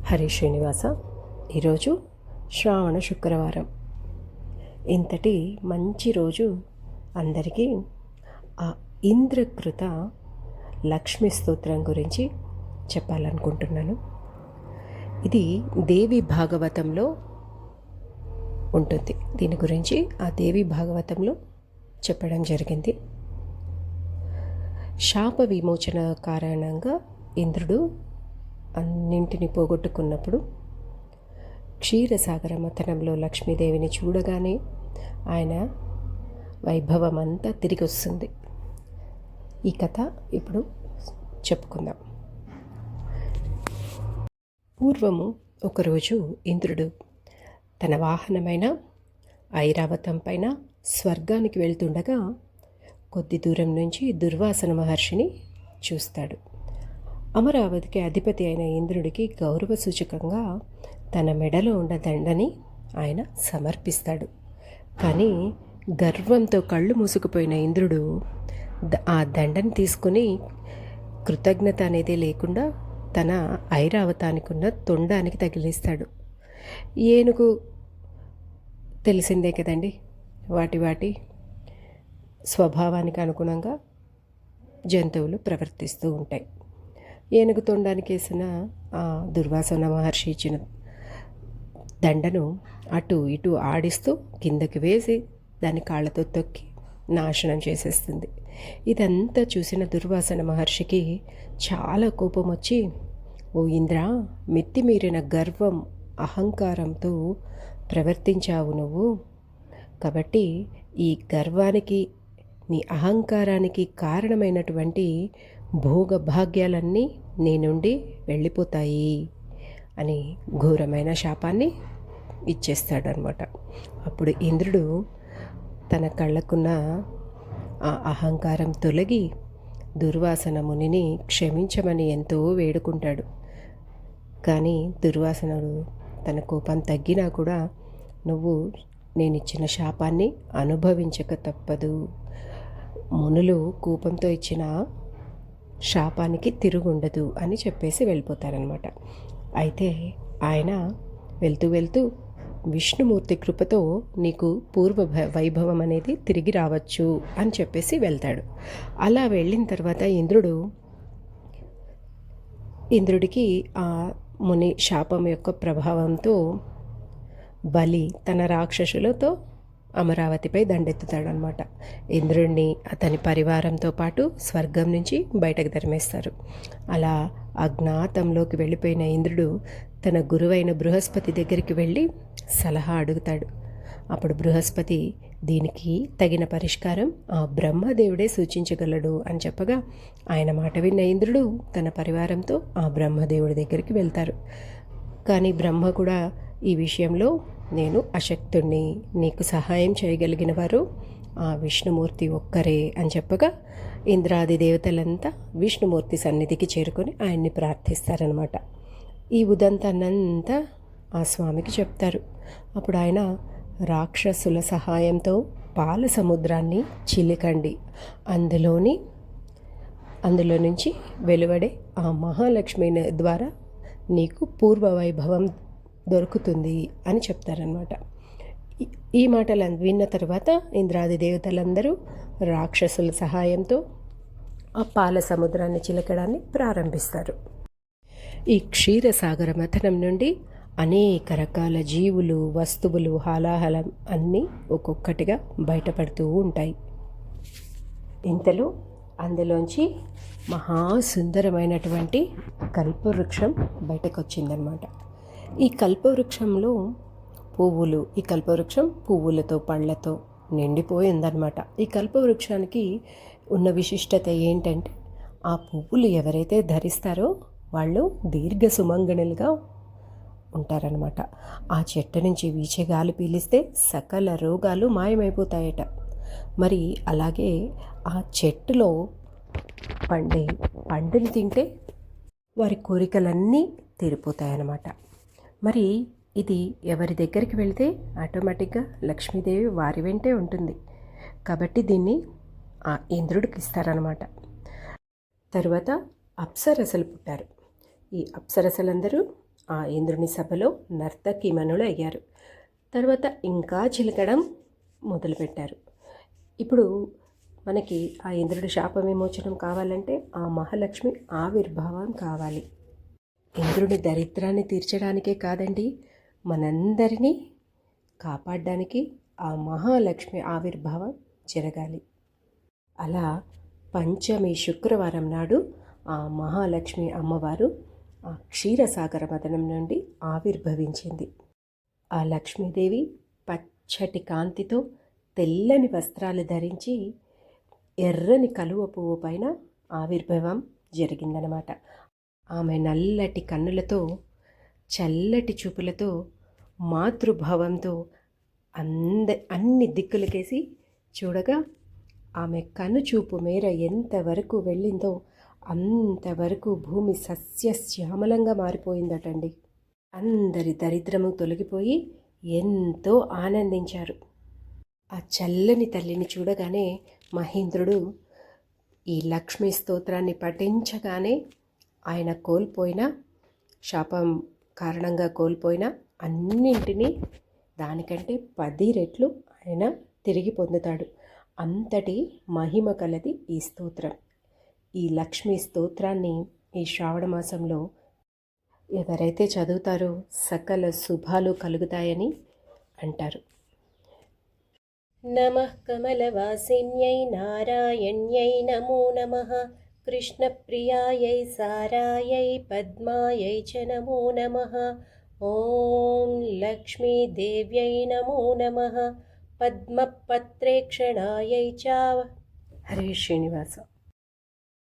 హరి శ్రీనివాస. ఈరోజు శ్రావణ శుక్రవారం. ఇంతటి మంచి రోజు అందరికీ ఆ ఇంద్రకృత లక్ష్మీ స్తోత్రం గురించి చెప్పాలనుకుంటున్నాను. ఇది దేవి భాగవతంలో ఉంటుంది. దీని గురించి ఆ దేవి భాగవతంలో చెప్పడం జరిగింది. శాప విమోచన కారణంగా ఇంద్రుడు అన్నింటిని పోగొట్టుకున్నప్పుడు క్షీరసాగర మథనంలో లక్ష్మీదేవిని చూడగానే ఆయన వైభవం అంతా తిరిగి వస్తుంది. ఈ కథ ఇప్పుడు చెప్పుకుందాం. పూర్వము ఒకరోజు ఇంద్రుడు తన వాహనమైన ఐరావతం పైన స్వర్గానికి వెళ్తుండగా కొద్ది దూరం నుంచి దుర్వాసన మహర్షిని చూస్తాడు. అమరావతికి అధిపతి అయిన ఇంద్రుడికి గౌరవ సూచకంగా తన మెడలో ఉన్న దండని ఆయన సమర్పిస్తాడు. కానీ గర్వంతో కళ్ళు మూసుకుపోయిన ఇంద్రుడు ఆ దండని తీసుకుని కృతజ్ఞత అనేది లేకుండా తన ఐరావతానికి ఉన్న తొండానికి తగిలిస్తాడు. ఏనుగు తెలిసిందే కదండి, వాటి స్వభావానికి అనుగుణంగా జంతువులు ప్రవర్తిస్తూ ఉంటాయి. ఏనుగు తొండానికి వేసిన ఆ దుర్వాసన మహర్షి ఇచ్చిన దండను అటు ఇటు ఆడిస్తూ కిందకి వేసి దాని కాళ్ళతో తొక్కి నాశనం చేసేస్తుంది. ఇదంతా చూసిన దుర్వాసన మహర్షికి చాలా కోపం వచ్చి, ఓ ఇంద్ర, మితిమీరిన గర్వం అహంకారంతో ప్రవర్తించావు నువ్వు. కాబట్టి ఈ గర్వానికి, నీ అహంకారానికి కారణమైనటువంటి భోగభాగ్యాలన్నీ నీ నుండి వెళ్ళిపోతాయి అని ఘోరమైన శాపాన్ని ఇచ్చేస్తాడనమాట. అప్పుడు ఇంద్రుడు తన కళ్ళకున్న ఆ అహంకారం తొలగి దుర్వాసన మునిని క్షమించమని ఎంతో వేడుకుంటాడు. కానీ దుర్వాసనుడు తన కోపం తగ్గినా కూడా, నువ్వు నేనిచ్చిన శాపాన్ని అనుభవించక తప్పదు. మునులు కోపంతో ఇచ్చిన శాపానికి తిరుగుండదు అని చెప్పేసి వెళ్ళిపోతారనమాట. అయితే ఆయన వెళ్తూ విష్ణుమూర్తి కృపతో నీకు పూర్వ వైభవం అనేది తిరిగి రావచ్చు అని చెప్పేసి వెళ్తాడు. అలా వెళ్ళిన తర్వాత ఇంద్రుడికి ఆ ముని శాపం యొక్క ప్రభావంతో బలి తన రాక్షసులతో అమరావతిపై దండెత్తుతాడనమాట. ఇంద్రుడిని అతని పరివారంతో పాటు స్వర్గం నుంచి బయటకు తరిమేస్తారు. అలా అజ్ఞాతంలోకి వెళ్ళిపోయిన ఇంద్రుడు తన గురువైన బృహస్పతి దగ్గరికి వెళ్ళి సలహా అడుగుతాడు. అప్పుడు బృహస్పతి దీనికి తగిన పరిష్కారం ఆ బ్రహ్మదేవుడే సూచించగలడు అని చెప్పగా, ఆయన మాట విన్న ఇంద్రుడు తన పరివారంతో ఆ బ్రహ్మదేవుడి దగ్గరికి వెళ్తారు. కానీ బ్రహ్మ కూడా ఈ విషయంలో నేను అశక్తుణ్ణి, నీకు సహాయం చేయగలిగిన వారు ఆ విష్ణుమూర్తి ఒక్కరే అని చెప్పగా, ఇంద్రాది దేవతలంతా విష్ణుమూర్తి సన్నిధికి చేరుకొని ఆయన్ని ప్రార్థిస్తారనమాట. ఈ ఉదంతాన్నంతా ఆ స్వామికి చెప్తారు. అప్పుడు ఆయన రాక్షసుల సహాయంతో పాల సముద్రాన్ని చిలికండి, అందులో నుంచి వెలువడే ఆ మహాలక్ష్మి ద్వారా నీకు పూర్వ వైభవం దొరుకుతుంది అని చెప్తారనమాట. ఈ మాటలు విన్న తర్వాత ఇంద్రాది దేవతలందరూ రాక్షసుల సహాయంతో ఆ పాల సముద్రాన్ని చిలకడాన్ని ప్రారంభిస్తారు. ఈ క్షీరసాగర మథనం నుండి అనేక రకాల జీవులు, వస్తువులు, హాలాహలం అన్నీ ఒక్కొక్కటిగా బయటపడుతూ ఉంటాయి. ఇంతలో అందులోంచి మహాసుందరమైనటువంటి కల్పవృక్షం బయటకు వచ్చిందనమాట. ఈ కల్పవృక్షంలో ఈ కల్పవృక్షం పువ్వులతో, పళ్ళతో నిండిపోయిందనమాట. ఈ కల్పవృక్షానికి ఉన్న విశిష్టత ఏంటంటే, ఆ పువ్వులు ఎవరైతే ధరిస్తారో వాళ్ళు దీర్ఘ సుమంగళులుగా ఉంటారనమాట. ఆ చెట్టు నుంచి వీచే గాలి పీలిస్తే సకల రోగాలు మాయమైపోతాయట. మరి అలాగే ఆ చెట్టులో పండే పండుని తింటే వారి కోరికలన్నీ తీరిపోతాయన్నమాట. మరి ఇది ఎవరి దగ్గరికి వెళితే ఆటోమేటిక్గా లక్ష్మీదేవి వారి వెంటే ఉంటుంది. కాబట్టి దీన్ని ఆ ఇంద్రుడికి ఇస్తారనమాట. తరువాత అప్సరసలు పుట్టారు. ఈ అప్సరసలందరూ ఆ ఇంద్రుని సభలో నర్తకిమణులు అయ్యారు. తర్వాత ఇంకా చిలకడం మొదలుపెట్టారు. ఇప్పుడు మనకి ఆ ఇంద్రుడి శాప విమోచనం కావాలంటే ఆ మహాలక్ష్మి ఆవిర్భావం కావాలి. ఇంద్రుడి దరిద్రాన్ని తీర్చడానికే కాదండి, మనందరినీ కాపాడడానికి ఆ మహాలక్ష్మి ఆవిర్భావం జరగాలి. అలా పంచమి శుక్రవారం నాడు ఆ మహాలక్ష్మి అమ్మవారు ఆ క్షీరసాగర మదనం నుండి ఆవిర్భవించింది. ఆ లక్ష్మీదేవి పచ్చటి కాంతితో తెల్లని వస్త్రాలు ధరించి ఎర్రని కలువ పువ్వు పైన ఆవిర్భావం జరిగిందనమాట. ఆమె నల్లటి కన్నులతో, చల్లటి చూపులతో, మాతృభావంతో అన్ని దిక్కులకేసి చూడగా ఆమె కనుచూపు మేర ఎంతవరకు వెళ్ళిందో అంతవరకు భూమి సస్యశ్యామలంగా మారిపోయిందటండి. అందరి దరిద్రము తొలగిపోయి ఎంతో ఆనందించారు. ఆ చల్లని తల్లిని చూడగానే మహేంద్రుడు ఈ లక్ష్మీ స్తోత్రాన్ని పఠించగానే ఆయన కోల్పోయిన శాపం కారణంగా కోల్పోయిన అన్నింటినీ దానికంటే 10 రెట్లు ఆయన తిరిగి పొందుతాడు. అంతటి మహిమ కలది ఈ స్తోత్రం. ఈ లక్ష్మీ స్తోత్రాన్ని ఈ శ్రావణ మాసంలో ఎవరైతే చదువుతారో సకల శుభాలు కలుగుతాయని అంటారు. నమః కమలవాసిన్యై నారాయణ్యై నమో నమః కృష్ణప్రియాయై సారాయై పద్మాయై చ నమో నమః ఓం లక్ష్మీదేవ్యై నమో నమః పద్మపత్రేక్షణాయై చ. హరే శ్రీనివాస.